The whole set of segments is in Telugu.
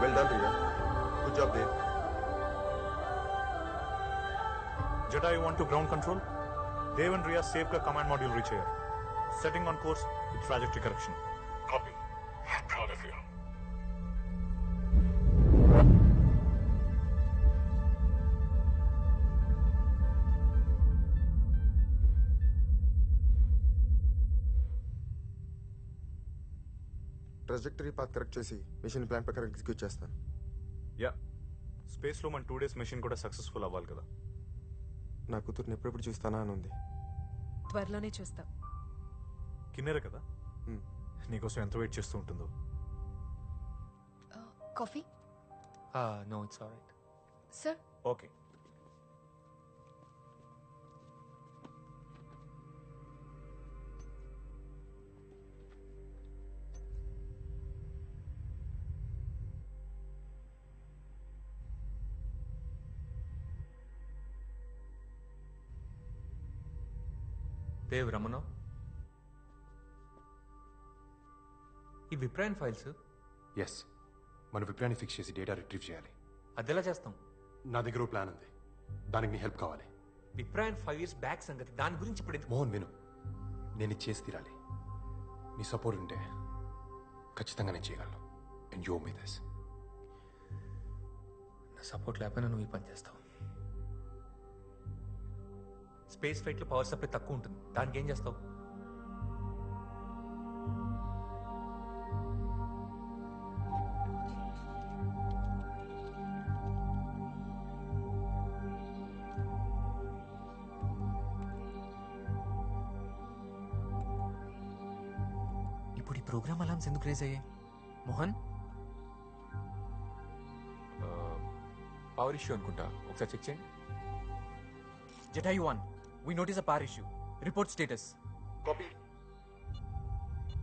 Well done, Riya. Good job, Dave. Jedi, you want to ground control? Dave and Riya safe ka command module reach here. Setting on course with trajectory correction. Copy. I'm proud of you. Trajectory path correct చేసి మిషన్ ప్లాన్ ప్రకారం ఎగ్జిక్యూట్ చేస్తాను. యా, స్పేస్లో మన 2 days మిషన్ కూడా సక్సెస్ఫుల్ అవ్వాలి కదా. నా కూతుర్ని ఎప్పుడెప్పుడు చూస్తానా అని ఉంది. త్వరలోనే చూస్తా. కిన్నెరే కదా, నీకోసం ఎంత వెయిట్ చేస్తూ ఉంటుందో. Coffee? No, it's alright. Sir? Okay. Dev, Ramana, ఈ విప్రాన్ ఫైల్స్. ఎస్, మన విప్రాన్ని ఫిక్స్ చేసి డేటా రిట్రీవ్ చేయాలి. అదెలా చేస్తాం? నా దగ్గర ఓ ప్లాన్ ఉంది, దానికి నీ హెల్ప్ కావాలి. విప్రాన్ 5 years బ్యాక్ సంగతి, దాని గురించి ఇప్పుడు ఎందుకు? మోహన్ విను, నేను ఇది చేసి తీరాలి. నీ సపోర్ట్ ఉంటే ఖచ్చితంగా నేను చేయగలను. And you me this. నా సపోర్ట్ లేకపోయినా నువ్వు ఈ పని చేస్తావు. స్పేస్ ఫ్లైట్లో పవర్ సప్లై తక్కువ ఉంటుంది, దానికి ఏం చేస్తావు? ఇప్పుడు ఈ ప్రోగ్రామ్ అలామ్స్ ఎందుకు రేజ్ అయ్యాయి మోహన్? పవర్ ఇష్యూ అనుకుంటా, ఒకసారి చెక్ చేయండి. Jedi 1, we notice a power issue. Report status. Copy.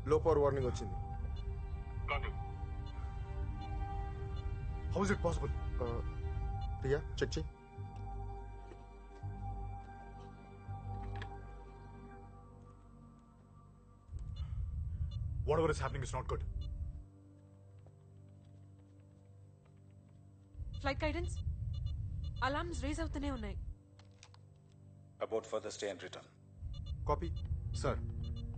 Low power warning వచ్చింది. How is it possible? Riya చెక్ చేయి. Whatever is happening is not good. Flight guidance alarms raise అవుతూనే ఉన్నాయి. About further stay and return. Copy. Sir,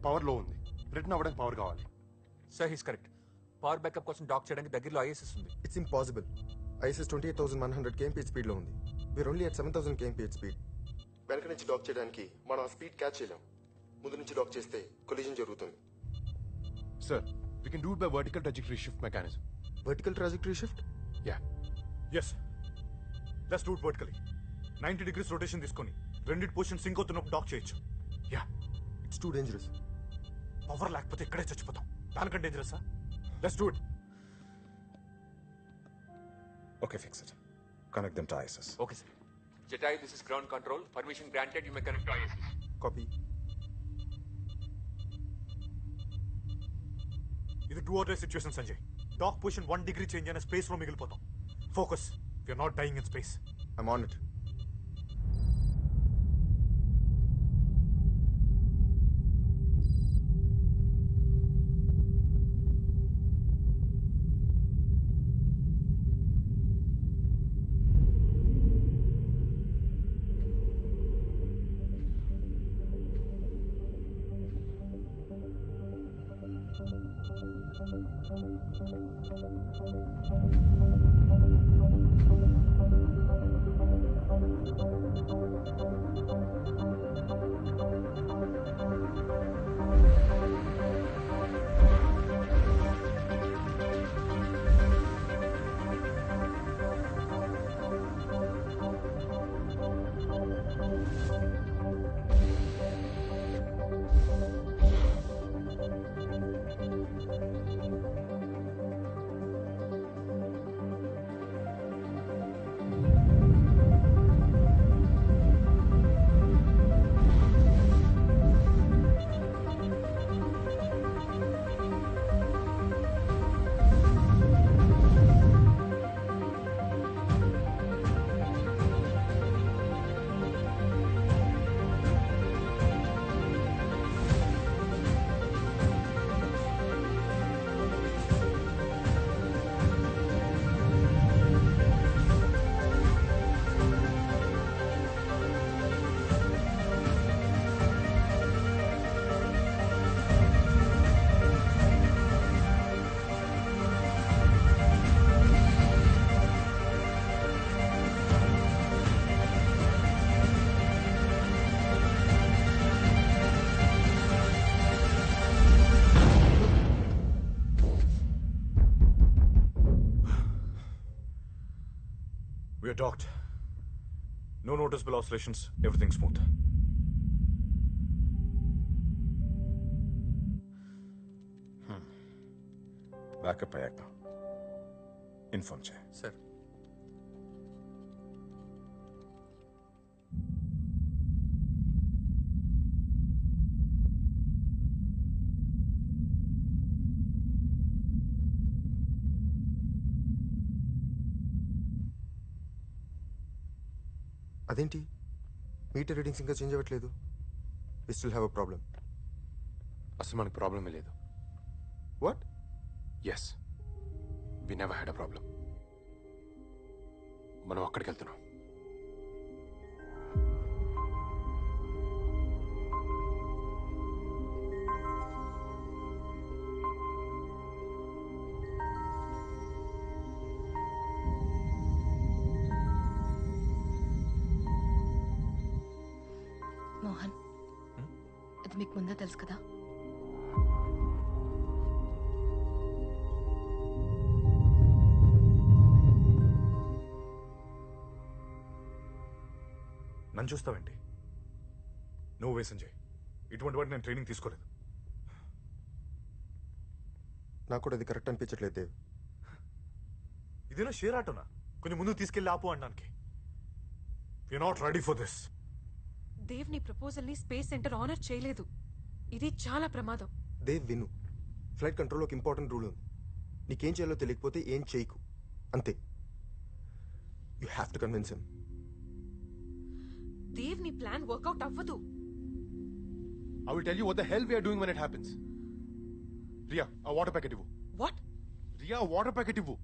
power low ఉంది, రిటర్న్ అవ్వడానికి పవర్ కావాలి. Sir, he's correct. Power backup కోసం డాక్ చేయడానికి దగ్గరలో ఐఎస్ఎస్ ఉంది. It's impossible. ISS 28,100 kmph speed లో ఉంది. We're only at 7,000 kmph speed. వెనక నుంచి డాక్ చేయడానికి మనం ఆ స్పీడ్ క్యాచ్ చేయలేం. ముందు నుంచి డాక్ చేస్తే కొలిజన్ జరుగుతుంది. Sir, we can do it by vertical trajectory shift mechanism. Vertical trajectory shift? Yeah. Yes, let's do it vertically. 90 degrees rotation తీసుకొని రెండిటి పొజిషన్ సింక్ అవుతున్నప్పుడు డాక్ చేయొచ్చు. Yeah, it's too dangerous. Power లేకపోతే ఇక్కడే చచ్చిపోతాం. దానికంటే డేంజరసా? Let's do it. Okay, fix it. Connect them to ISS. Okay sir. Jedi, this is ground control. Permission granted. You may connect to ISS. Copy. ఇది do or die situation Sanjay. Dock position 1 degree change అయిన స్పేస్ లో మిగిలిపోతాం. Focus. We're not dying in space. I'm on it. We are docked. No noticeable oscillations. Everything smooth. Backup అయ్యాక ఇన్ఫార్మ్ చేయి. సార్ అదేంటి మీటర్ రీడింగ్స్ ఇంకా చేంజ్ అవ్వట్లేదు? We still have a problem. అసలు మనకు ప్రాబ్లమే లేదు. What? Yes, we never had a problem. మనం అక్కడికి వెళ్తున్నాం. మోహన్, ఇది మీకు ముందే తెలుసు కదా? నన్ను చూస్తావేంటి? నువ్వు వేసం చేయి. ఇటువంటి వాటి నేను ట్రైనింగ్ తీసుకోలేదు. నాకు కూడా అది కరెక్ట్ అనిపించట్లేదు దేవ్. ఇదేనా షేర్ ఆటోనా కొంచెం ముందుకు తీసుకెళ్ళి ఆపు అనడానికి? We not ready for this. Dev నీ ప్రపోజల్ ని స్పేస్ సెంటర్ ఆనర్ చేయలేదు. ఇది చాలా ప్రమాదం. దేవ్ విను, ఫ్లైట్ కంట్రోల్లో ఒక ఇంపార్టెంట్ రూల్ ఉంది. నీకేం చేయాలో తెలియకపోతే ఏం చేయకు, అంతే. You have to convince him. Dev నీ ప్లాన్ వర్కౌట్ అవ్వదు. I will tell you what the hell we are doing when it happens. Ria, a water packet ivu. What? Ria, a water packet ivu.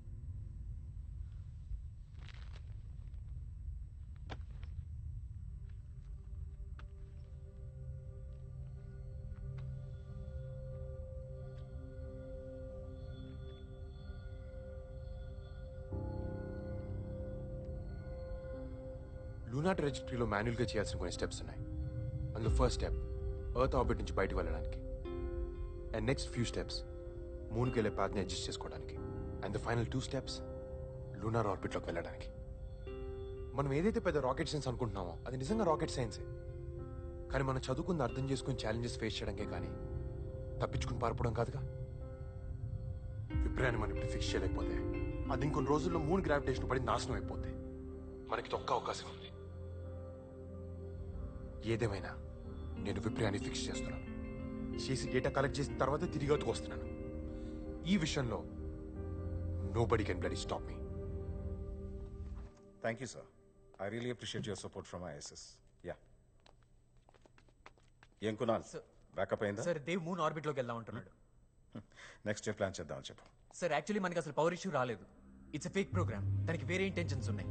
Luna ట్రాజెక్టరీలో మాన్యువల్గా చేయాల్సిన కొన్ని స్టెప్స్ ఉన్నాయి. అందులో ఫస్ట్ స్టెప్ ఎర్త్ ఆర్బిట్ నుంచి బయటకు వెళ్ళడానికి, అండ్ నెక్స్ట్ ఫ్యూ స్టెప్స్ మూన్కి వెళ్ళే పాత్ని అడ్జస్ట్ చేసుకోవడానికి, and the final 2 steps lunar ఆర్బిట్లోకి వెళ్ళడానికి. మనం ఏదైతే పెద్ద రాకెట్ సైన్స్ అనుకుంటున్నామో అది నిజంగా రాకెట్ సైన్సే. కానీ మనం చదువుకుంది అర్థం చేసుకుని ఛాలెంజెస్ ఫేస్ చేయడానికే కానీ తప్పించుకుని పారిపోవడం కాదుగా. విప్రయాన్ని మనం ఇప్పుడు ఫిక్స్ చేయలేకపోతే అది ఇంకొన్ని రోజుల్లో మూన్ గ్రావిటేషన్ పడి నాశనం అయిపోతే మనకి ఒక్క అవకాశం ఉంది. ఏదేమైనా నేను విప్రయాన్ని ఫిక్స్ చేస్తున్నాను. చేసి డేటా కలెక్ట్ చేసిన తర్వాత తిరిగి అవుతుకు వస్తున్నాను. ఈ విషయంలో nobody can bloody stop me. Thank you sir. I really appreciate your support from ISS. Yeah, ఏం కునాల్, బ్యాకప్ అయిందా? సార్ దేవ్ మూన్ ఆర్బిట్ లోకి వెళ్దాం అంటున్నాడు. నెక్స్ట్ డే ప్లాన్ చేద్దామని చెప్పు. సార్ యాక్చువల్లీ మనకి అసలు పవర్ ఇష్యూ రాలేదు. It's a fake program. దానికి వేరే ఇంటెన్షన్స్ ఉన్నాయి.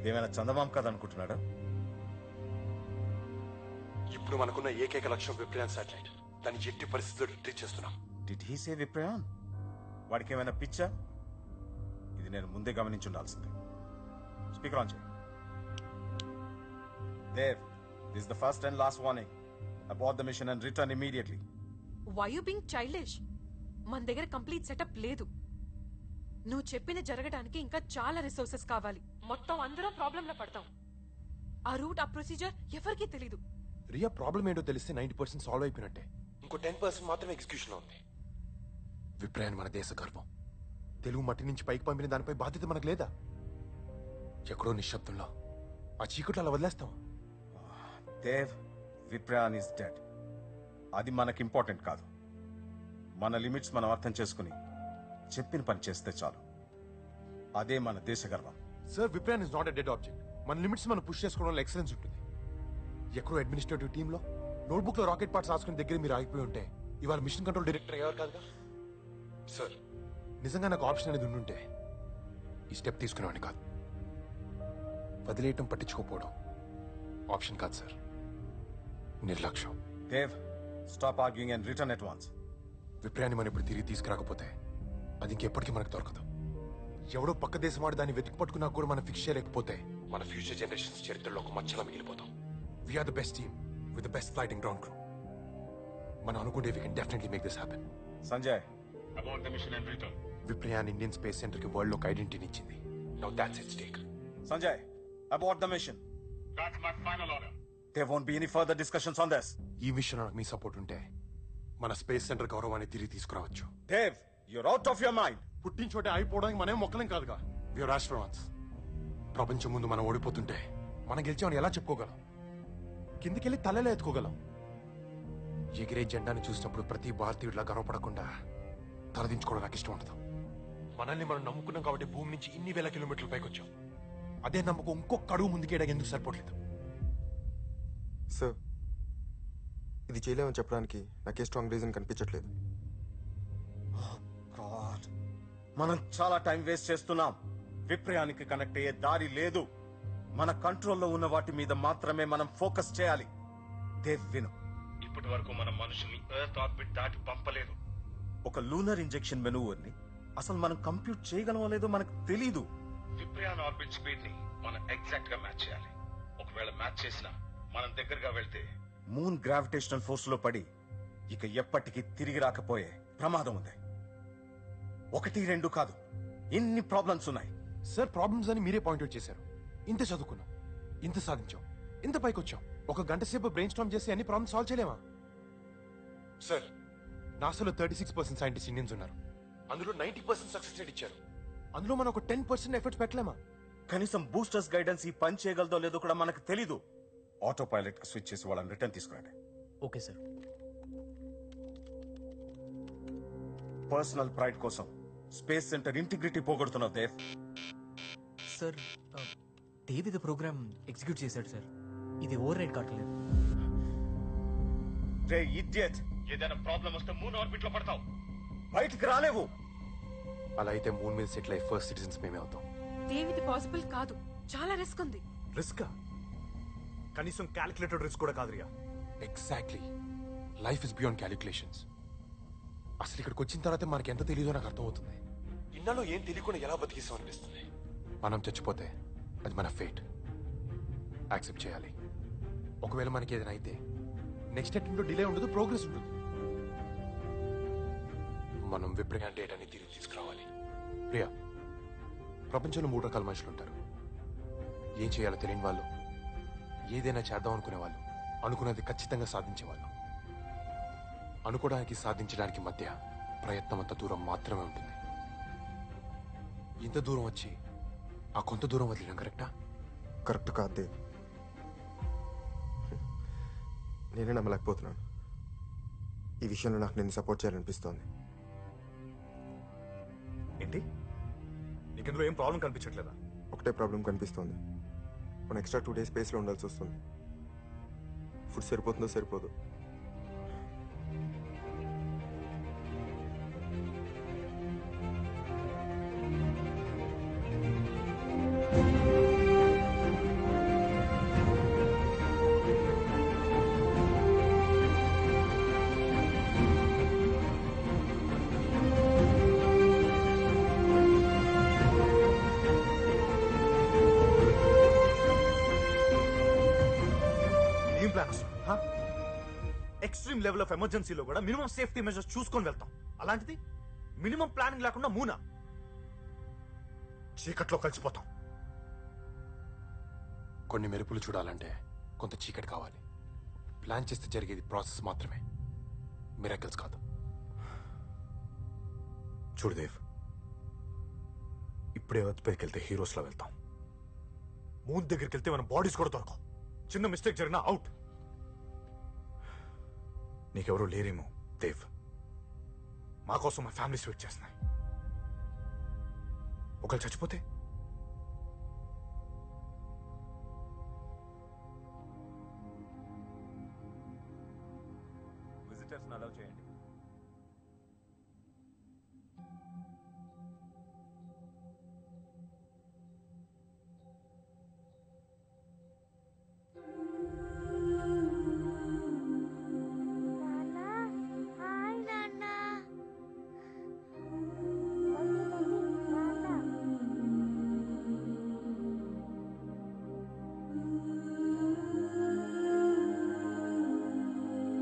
ఇదేమైనా చందమామ కథ అనుకుంటున్నాడా? ఇప్పుడు మనకున్న ఏకైక లక్ష్యం విప్రయాన్ శాటిలైట్. దాన్ని ఎట్టి పరిస్థితుల్లో రిట్రీట్ చేస్తున్నాం. Did he say విప్రయాన్? వాడికి ఏమైనా పిచ్చా? ఇది నేను ముందే గమనించి ఉండాల్సింది. స్పీకర్ ఆన్ చేయి. Dev, this the first and last warning. Abort the mission and return immediately. Why you being childish? మన దగ్గర కంప్లీట్ సెటప్ లేదు. నువ్వు చెప్పింది జరగడానికి ఇంకా చాలా రిసోర్సెస్ కావాలి. మొత్తం అందరం ప్రాబ్లం లో పడతాం. ఆ రూట్, ఆ ప్రొసీజర్ ఎవరికీ తెలీదు. రియా ప్రాబ్లం ఏంటో తెలిస్తే 90% సాల్వ్ అయిపోయినట్టే. ఇంకో 10% మాత్రమే ఎగ్జిక్యూషన్ ఉంది. విప్రయాన్ మన దేశ గర్వం. తెలుగు మట్టి నుంచి పైకి పంపిన దానిపై బాధ్యత మనకు లేదా? ఎక్కడో నిశ్శబ్దంలో ఆ చీకట్లో అలా వదిలేస్తాం. Dev, విప్రయాన్ is dead. అది మనకి ఇంపార్టెంట్ కాదు. మన లిమిట్స్ మనం అర్థం చేసుకుని చెప్పిన పని చేస్తే చాలు. అదే మన దేశ గర్వం. Sir, విప్రయాన్ is not a dead object. మన లిమిట్స్ మనం పుష్ చేసుకోవడంలో ఎక్సలెన్స్ ఉంటుంది. ఎక్కడో అడ్మినిస్ట్రేటివ్ టీంలో నోట్బుక్ లో రాకెట్ పార్ట్స్ రాసుకుని దగ్గర మీరు ఆగిపోయి ఉంటే ఇవాళ మిషన్ కంట్రోల్ డైరెక్టర్ అయ్యారు కాదుగా. సార్, నిజంగా నాకు ఆప్షన్ అనేది ఉండుంటే ఈ స్టెప్ తీసుకునేవాడిని కాదు. వదిలేయటం, పట్టించుకోపోవడం ఆప్షన్ కాదు సార్, నిర్లక్ష్యం. Dev, stop arguing and return at once. విప్రయాన్ని మనం ఇప్పుడు తిరిగి తీసుకురాకపోతే అది ఇంకెప్పటికీ మనకు దొరకదు. ఎవడో పక్క దేశం వాడు దాన్ని వెతికి పట్టుకున్నా కూడా మనం ఫిక్స్ చేయలేకపోతే మన ఫ్యూచర్ జనరేషన్స్ చరిత్రలో ఒక మచ్చలా మిగిలిపోతాం. We are the best team with the best flighting ground crew. మనం అనుకుంటే we can definitely make this happen. Sanjay, about the mission and return. విప్రయాన్ ఇండియన్ స్పేస్ సెంటర్ కి వరల్డ్ లో ఒక ఐడెంటిటీ ఇచ్చింది. Now that's at stake. Sanjay, abort the mission. That's my final order. There won't be any further discussions on this. ఈ విషయంలో నాకు మీ సపోర్ట్ ఉంటే మన స్పేస్ సెంటర్ గౌరవాన్ని తిరిగి తీసుకురావచ్చు. Dev, you're out of your mind. పుట్టిన చోటే అయిపోవడానికి మనమే మొక్కలేం కాదుగా. Viewer astronauts. ప్రపంచం ముందు మనం ఓడిపోతుంటే మనం గెలిచామని ఎలా చెప్పుకోగలం? కిందికెళ్ళి తలెలా ఎత్తుకోగలం? ఎగిరే జెండాని చూసినప్పుడు ప్రతి భారతీయుడిలా గర్వపడకుండా తలదించుకోవడం నాకు ఇష్టం ఉండదు. మనల్ని మనం నమ్ముకున్నాం కాబట్టి భూమి నుంచి ఇన్ని వేల కిలోమీటర్ల పైకి వచ్చాం. అదే నమ్మకం ఇంకొక అడుగు ముందుకేయడానికి ఎందుకు సరిపోవట్లేదు? సార్, ఇది చేయలేమని చెప్పడానికి నాకే స్ట్రాంగ్ రీజన్ కనిపించట్లేదు. God. మనం చాలా టైం వేస్ట్ చేస్తున్నాం. విప్రయానికి కనెక్ట్ అయ్యే దారి లేదు. మన కంట్రోల్లో ఉన్న వాటి మీద మాత్రమే మనం ఫోకస్ చేయాలి. దేవ్, విను. ఇప్పటి వరకు మన మనుషుల్ని ఎర్త్ ఆర్బిట్ దాటి పంపలేదు. ఒక లూనర్ ఇంజెక్షన్ మెనూవర్ ని అసలు మనం కంప్యూట్ చేయగలమో లేదో మనకు తెలీదు. విప్రయాన్ ఆర్బిట్ స్పీడ్ ని మనం ఎగ్జాక్ట్ గా మ్యాచ్ చేయాలి. ఒకవేళ మ్యాచ్ చేసినా మనం దగ్గరగా వెళ్తే మూన్ గ్రావిటేషనల్ ఫోర్స్ లో పడి ఇక ఎప్పటికీ తిరిగి రాకపోయే ప్రమాదం ఉంది. 1, 2 కాదు, ఎన్ని ప్రాబ్లమ్స్ ఉన్నాయి. సార్, ప్రాబ్లమ్స్ అని మీరే పాయింట్అవుట్ చేశారు. ఇంత చదువుకున్నాం, ఇంత సాధించాం, ఇంత పైకి వచ్చాం. 1 గంట సేపు బ్రెయిన్ స్టార్మ్ చేసి అన్ని ప్రాబ్లమ్స్ సాల్వ్ చేయలేమా? సార్, నాసాలో 36% సైంటిస్ట్ ఇండియన్స్ ఉన్నారు. అందులో 90% సక్సెస్ రేట్ ఇచ్చారు. అందులో మనం ఒక 10% ఎఫర్ట్స్ పెట్టలేమా? కనీసం బూస్టర్స్ గైడెన్స్ ఈ పని చేయగలదో లేదో కూడా మనకు తెలీదు. ఆటో పైలట్ కి స్విచ్ చేసి వాళ్ళని రిటర్న్ తీసుకురండి. Okay sir. పర్సనల్ ప్రైడ్ కోసం స్పేస్ సెంటర్ ఇంటిగ్రిటీ పోగొడుతున్నావు దేవ్. సార్, దేవ్ ఇది ప్రోగ్రామ్ ఎగ్జిక్యూట్ చేశాడు సార్. ఇది ఓవర్ రైడ్ కావట్లేదు. రే ఇడియట్, ఏదైనా ప్రాబ్లం వస్తే మూన్ ఆర్బిట్ లో పడతావు, బయటికి రాలేవు. అలా అయితే మూన్ మీద సెటిల్ అయ్యి ఫస్ట్ సిటిజన్స్ మేమే అవుతాం. దేవిది పాసిబుల్ కాదు, చాలా రిస్క్ ఉంది. రిస్క్? కనీసం క్యాలిక్యులేటెడ్ రిస్క్ కూడా కాదు Riya. Exactly. Life is beyond calculations. అసలు ఇక్కడికి వచ్చిన తర్వాత మనకి ఎంత తెలియదో నాకు అర్థమవుతుంది. ఇన్నాళ్ళు ఏం తెలియకుండా ఎలా బతికిస్తాం అనిపిస్తుంది. మనం చచ్చిపోతే అది మన ఫేట్. యాక్సెప్ట్ చేయాలి. ఒకవేళ మనకి ఏదైనా అయితే నెక్స్ట్ అటెంప్ట్లో డిలే ఉండదు, ప్రోగ్రెస్ ఉంటుంది. మనం విప్రయాన్ డేటాని తిరిగి తీసుకురావాలి. ప్రియా, ప్రపంచంలో 3 రకాల మనుషులు ఉంటారు. ఏం చేయాలో తెలియని వాళ్ళు, ఏదైనా చేద్దాం అనుకునే వాళ్ళు, అనుకున్నది ఖచ్చితంగా సాధించేవాళ్ళు. అనుకోవడానికి సాధించడానికి మధ్య ప్రయత్నం అంత దూరం మాత్రమే ఉంటుంది. ఇంత దూరం వచ్చి ఆ కొంత దూరం వదిలేయడం కరెక్టా? కరెక్ట్ కాదు దేవ్. నేనే నమ్మలేకపోతున్నాను. ఈ విషయంలో నాకు నేను సపోర్ట్ చేయాలనిపిస్తోంది. ఏంటి? నీకు ఇందులో ఏం ప్రాబ్లం కనిపించట్లేదా? ఒకటే ప్రాబ్లం కనిపిస్తోంది. మనం ఎక్స్ట్రా 2 డేస్ స్పేస్లో ఉండాల్సి వస్తుంది. ఫుడ్ సరిపోతుందో సరిపోదు. ఏం ప్లాన్ అసలు? ఎక్స్ట్రీమ్ లెవెల్ ఆఫ్ ఎమర్జెన్సీలో కూడా మినిమం సేఫ్టీ మెజర్స్ చూసుకొని వెళ్తాం. అలాంటిది మినిమం ప్లానింగ్ లేకుండా మూనా? చీకట్లో కలిసిపోతాం. కొన్ని మెరుపులు చూడాలంటే కొంత చీకటి కావాలి. ప్లాన్ చేస్తే జరిగేది ప్రాసెస్ మాత్రమే, మిరాకిల్స్ కాదు. చూడు దేవ్, ఇప్పుడే ఎర్త్ పైకి వెళ్తే హీరోస్లా వెళ్తాం. మూన్ దగ్గరికి వెళ్తే మన బాడీస్ కూడా దొరకవు. చిన్న మిస్టేక్ జరిగినా అవుట్. నీకెవరూ లేరేమో దేవ్. మా కోసం మా ఫ్యామిలీస్ వెయిట్ చేస్తున్నాయి. ఒకళ్ళు చచ్చిపోతే